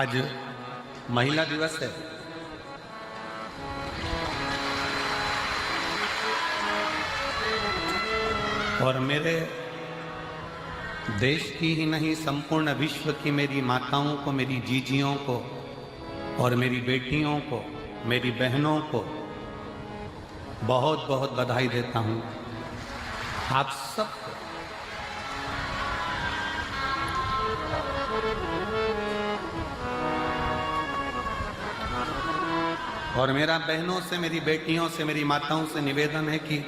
आज महिला दिवस है। और मेरे देश की ही नहीं संपूर्ण विश्व की मेरी माताओं को, मेरी जीजियों को और मेरी बेटियों को, मेरी बहनों को बहुत बहुत बधाई देता हूं। आप सबको और मेरा बहनों से, मेरी बेटियों से, मेरी माताओं से निवेदन है कि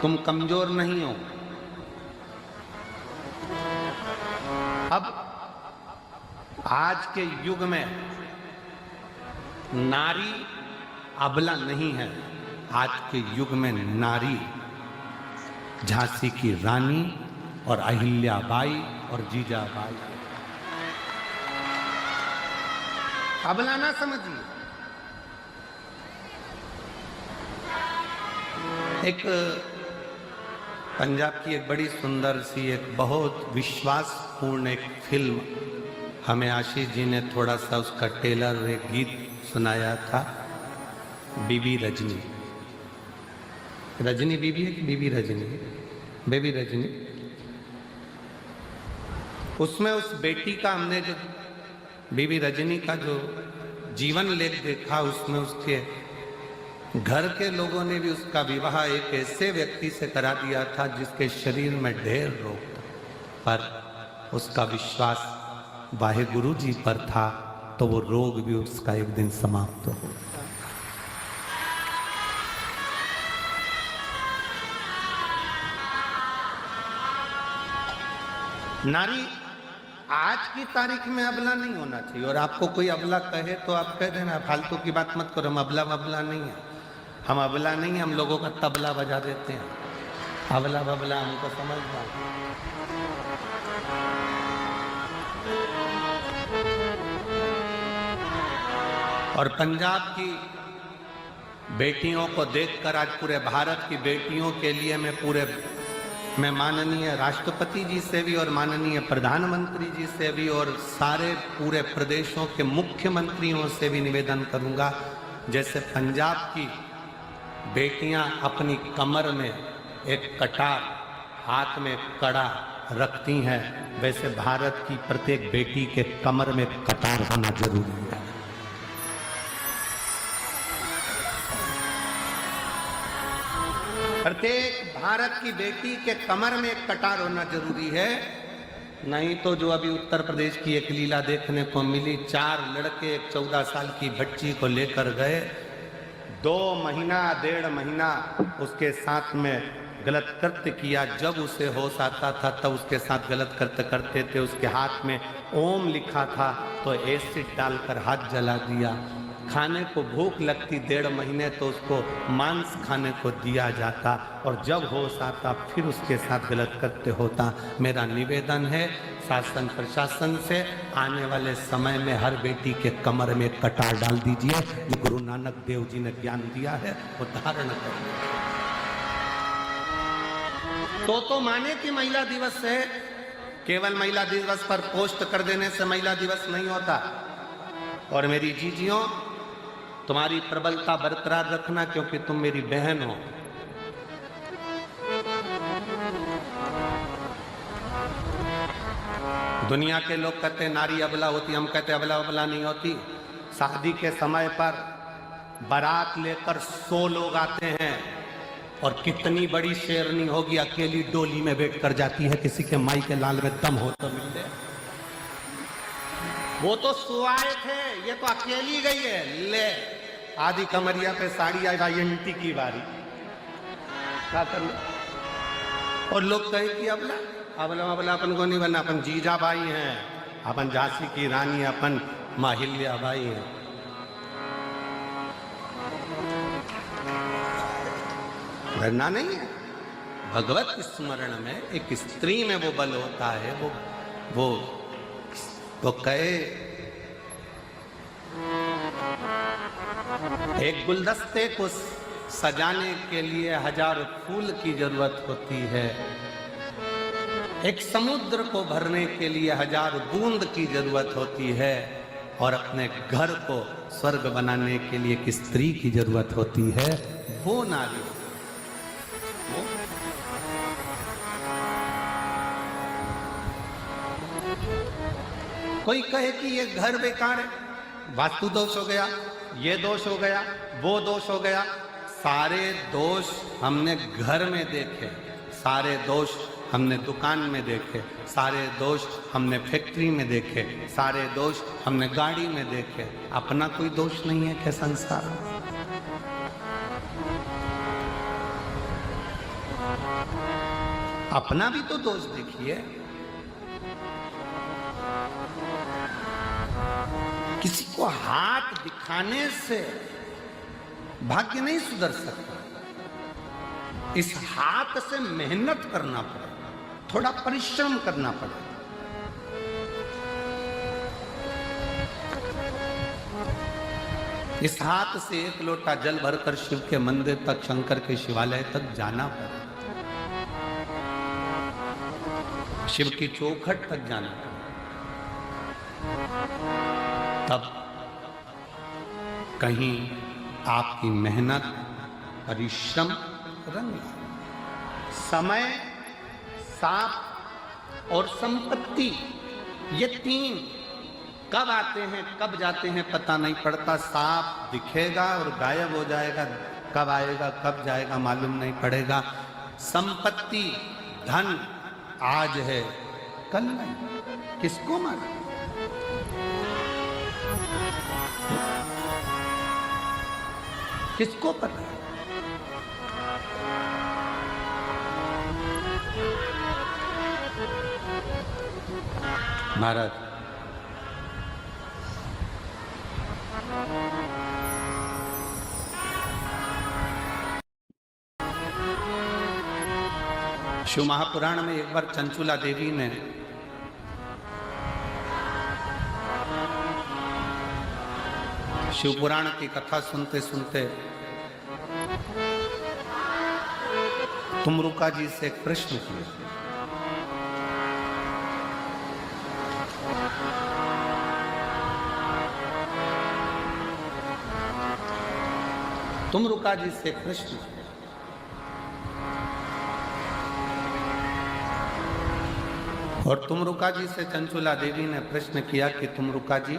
तुम कमजोर नहीं हो। अब आज के युग में नारी अबला नहीं है। आज के युग में नारी झांसी की रानी और अहिल्याबाई और जीजाबाई। अबला ना समझिए। एक पंजाब की एक बड़ी सुंदर सी, एक बहुत विश्वासपूर्ण एक फिल्म हमें आशीष जी ने थोड़ा सा उसका टेलर एक गीत सुनाया था, बीबी रजनी। रजनी बीबी है कि बीबी रजनी? बेबी रजनी। उसमें उस बेटी का हमने जो बीबी रजनी का जो जीवन लेख देखा, उसमें उसके घर के लोगों ने भी उसका विवाह एक ऐसे व्यक्ति से करा दिया था जिसके शरीर में ढेर रोग था, पर उसका विश्वास वाहे गुरु जी पर था, तो वो रोग भी उसका एक दिन समाप्त हो। नारी आज की तारीख में अबला नहीं होना चाहिए। और आपको कोई अबला कहे तो आप कह देना, फालतू की बात मत करो, हम अबला नहीं है, हम अबला नहीं है, हम लोगों का तबला बजा देते हैं। अबला बबला हमको समझना। और पंजाब की बेटियों को देखकर आज पूरे भारत की बेटियों के लिए मैं माननीय राष्ट्रपति जी से भी और माननीय प्रधानमंत्री जी से भी और सारे पूरे प्रदेशों के मुख्यमंत्रियों से भी निवेदन करूंगा, जैसे पंजाब की बेटियां अपनी कमर में एक कटार, हाथ में कड़ा रखती हैं, वैसे भारत की प्रत्येक बेटी के कमर में कटार होना जरूरी है। प्रत्येक भारत की बेटी के कमर में एक कटार होना जरूरी है। नहीं तो जो अभी उत्तर प्रदेश की एक लीला देखने को मिली, 4 लड़के एक 14 साल की बच्ची को लेकर गए, 2 महीना 1.5 महीना उसके साथ में गलत कृत्य किया। जब उसे होश आता था तब उसके साथ गलत कृत्य करते थे। उसके हाथ में ओम लिखा था तो एसिड डालकर हाथ जला दिया। खाने को भूख लगती 1.5 महीने तो उसको मांस खाने को दिया जाता, और जब होश आता फिर उसके साथ गलत कृत्य होता। मेरा निवेदन है शासन प्रशासन से, आने वाले समय में हर बेटी के कमर में कटार डाल दीजिए। जो गुरु नानक देव जी ने ज्ञान दिया है वो धारण करिए। तो माने कि महिला दिवस है, केवल महिला दिवस पर पोस्ट कर देने से महिला दिवस नहीं होता। और मेरी जीजियों, तुम्हारी प्रबलता बरकरार रखना, क्योंकि तुम मेरी बहन हो। दुनिया के लोग कहते हैं नारी अबला होती, हम कहते हैं अबला नहीं होती। शादी के समय पर बारात लेकर 100 लोग आते हैं, और कितनी बड़ी शेरनी होगी अकेली डोली में बैठ कर जाती है, किसी के माई के लाल में दम हो तो मिल जाए। वो तो सुआए थे, ये तो अकेली गई है। ले आधी कमरिया पे साड़ी आई, भाई एंटी की बारी क्या करना। और लोग कहे कि अबला अपन को नहीं बनना, अपन जीजाबाई हैं, अपन झांसी की रानी, अपन अहिल्याबाई हैं। डरना नहीं है। भगवत स्मरण में एक स्त्री में वो बल होता है। वो तो कहे एक गुलदस्ते को सजाने के लिए 1000 फूल की जरूरत होती है, एक समुद्र को भरने के लिए 1000 बूंद की जरूरत होती है, और अपने घर को स्वर्ग बनाने के लिए एक स्त्री की जरूरत होती है, वो नारी। वो कोई कहे कि ये घर बेकार है, वास्तु दोष हो गया, ये दोष हो गया, वो दोष हो गया। सारे दोष हमने घर में देखे, सारे दोष हमने दुकान में देखे, सारे दोष हमने फैक्ट्री में देखे, सारे दोष हमने गाड़ी में देखे। अपना कोई दोष नहीं है क्या संसार में? अपना भी तो दोष देखिए। किसी को हाथ दिखाने से भाग्य नहीं सुधर सकता। इस हाथ से मेहनत करना पड़े, थोड़ा परिश्रम करना पड़े। इस हाथ से एक लोटा जल भरकर शिव के मंदिर तक, शंकर के शिवालय तक जाना पड़े, शिव की चौखट तक जाना पड़े, तब कहीं आपकी मेहनत, परिश्रम रंग लाए। समय, सांप और संपत्ति, ये 3 कब आते हैं कब जाते हैं पता नहीं पड़ता। सांप दिखेगा और गायब हो जाएगा, कब आएगा कब जाएगा मालूम नहीं पड़ेगा। संपत्ति, धन आज है कल नहीं, किसको मालूम? किसको पता है? महाराज, शिव महापुराण में एक बार चंचुला देवी ने शिव पुराण की कथा सुनते सुनते तुमरुका जी से एक प्रश्न किया। तुमरुका जी से प्रश्न किया, और तुमरुका जी से चंचुला देवी ने प्रश्न किया कि तुमरुका जी,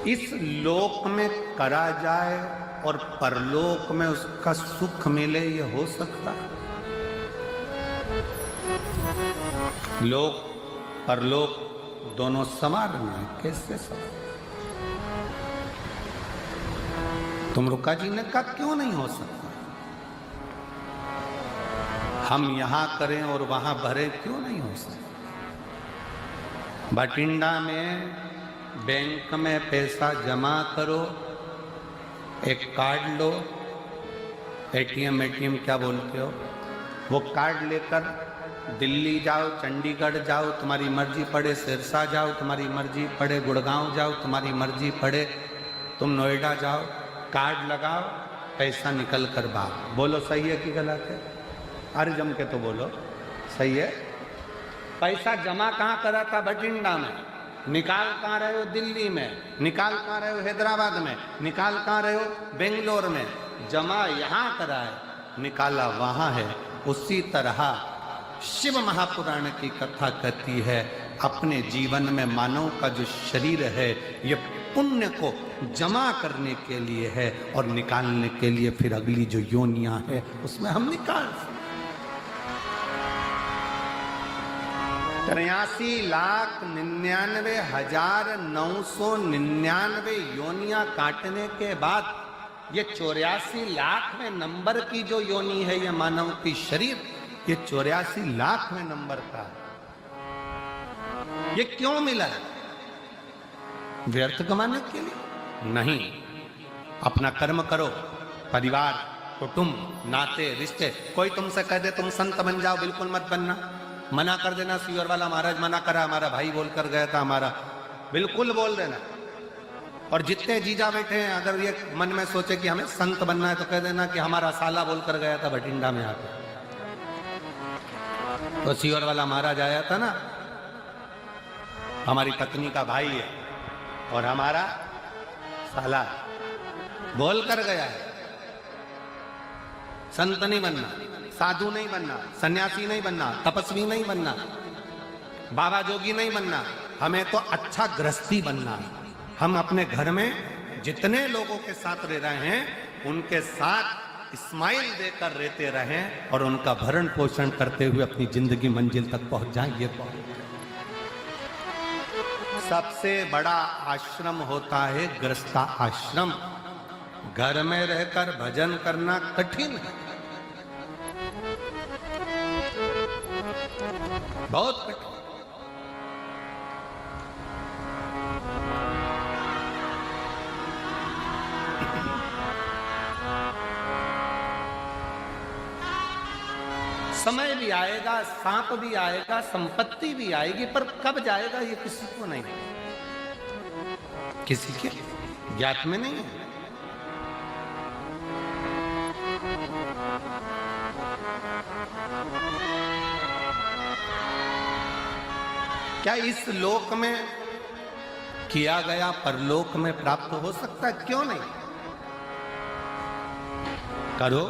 इस लोक में करा जाए और परलोक में उसका सुख मिले, ये हो सकता है? लोक परलोक दोनों समान है, कैसे समान? तुमरुका जी ने कहा क्यों नहीं हो सकता? हम यहां करें और वहां भरे, क्यों नहीं हो सकता? बठिंडा में बैंक में पैसा जमा करो, एक कार्ड लो, एटीएम क्या बोलते हो, वो कार्ड लेकर दिल्ली जाओ, चंडीगढ़ जाओ, तुम्हारी मर्जी पड़े सिरसा जाओ, तुम्हारी मर्जी पड़े गुड़गांव जाओ, तुम्हारी मर्जी पड़े तुम नोएडा जाओ, कार्ड लगाओ, पैसा निकल कर बाहर। बोलो सही है कि गलत है? अरे जम के तो बोलो सही है। पैसा जमा कहाँ करा था? बठिंडा में। निकाल कहाँ रहे हो? दिल्ली में। निकाल कहाँ रहे हो? हैदराबाद में। निकाल कहाँ रहे हो? बेंगलोर में। जमा यहाँ करा है, निकाला वहाँ है। उसी तरह शिव महापुराण की कथा कहती है, अपने जीवन में मानव का जो शरीर है ये पुण्य को जमा करने के लिए है और निकालने के लिए फिर अगली जो योनियां है उसमें हम निकाल 83,99,999 योनियां काटने के बाद ये 84 लाख में नंबर की जो योनि है, ये मानव की शरीर, ये 84 लाख में नंबर का है। ये क्यों मिला है? व्यर्थ कमाने के लिए नहीं। अपना कर्म करो, परिवार, कुटुंब, नाते, रिश्ते। कोई तुमसे कह दे तुम संत बन जाओ, बिल्कुल मत बनना। मना कर देना, सीवर वाला महाराज मना करा, हमारा भाई बोल कर गया था, हमारा बिल्कुल बोल देना। और जितने जीजा बैठे हैं, अगर ये मन में सोचे कि हमें संत बनना है तो कह देना कि हमारा साला बोल कर गया था बठिंडा में आकर। तो सीवर वाला महाराज आया था ना, हमारी पत्नी का भाई है और हमारा साला, बोल कर गया है संत नहीं बनना, साधु नहीं बनना, सन्यासी नहीं बनना, तपस्वी नहीं बनना, बाबा जोगी नहीं बनना, हमें तो अच्छा गृहस्थी बनना है। हम अपने घर में जितने लोगों के साथ रह रहे हैं उनके साथ स्माइल देकर रहते रहें और उनका भरण पोषण करते हुए अपनी जिंदगी मंजिल तक पहुंच जाएं। ये सबसे बड़ा आश्रम होता है गृहस्था आश्रम। घर में रहकर भजन करना कठिन है, बहुत कठिन। समय भी आएगा, सांप भी आएगा, संपत्ति भी आएगी, पर कब जाएगा ये किसी को नहीं, किसी के ज्ञात में नहीं है। क्या इस लोक में किया गया परलोक में प्राप्त हो सकता है? क्यों नहीं? करो।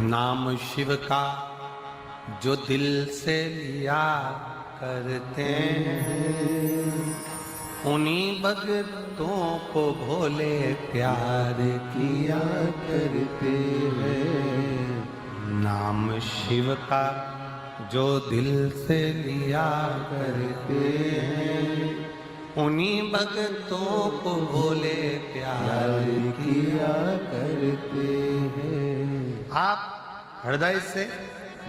नाम शिव का जो दिल से लिया करते हैं, उन्हीं भक्तों को भोले प्यार किया करते हैं। नाम शिव का जो दिल से लिया करते हैं, उन्हीं भक्तों को भोले प्यार किया करते हैं। आप हृदय से,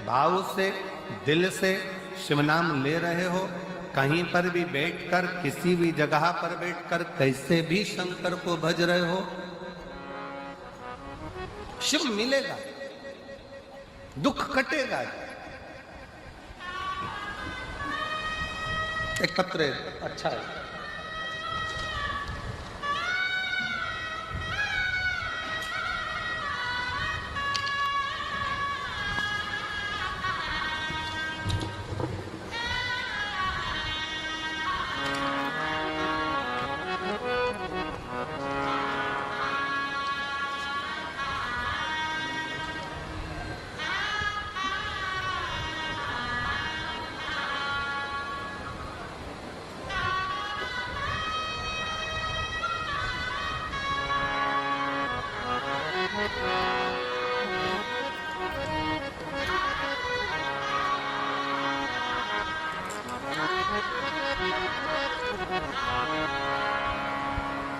भाव से, दिल से शिव नाम ले रहे हो, कहीं पर भी बैठकर, किसी भी जगह पर बैठकर कैसे भी शंकर को भज रहे हो, शिव मिलेगा, दुख कटेगा। एक पत्र अच्छा है।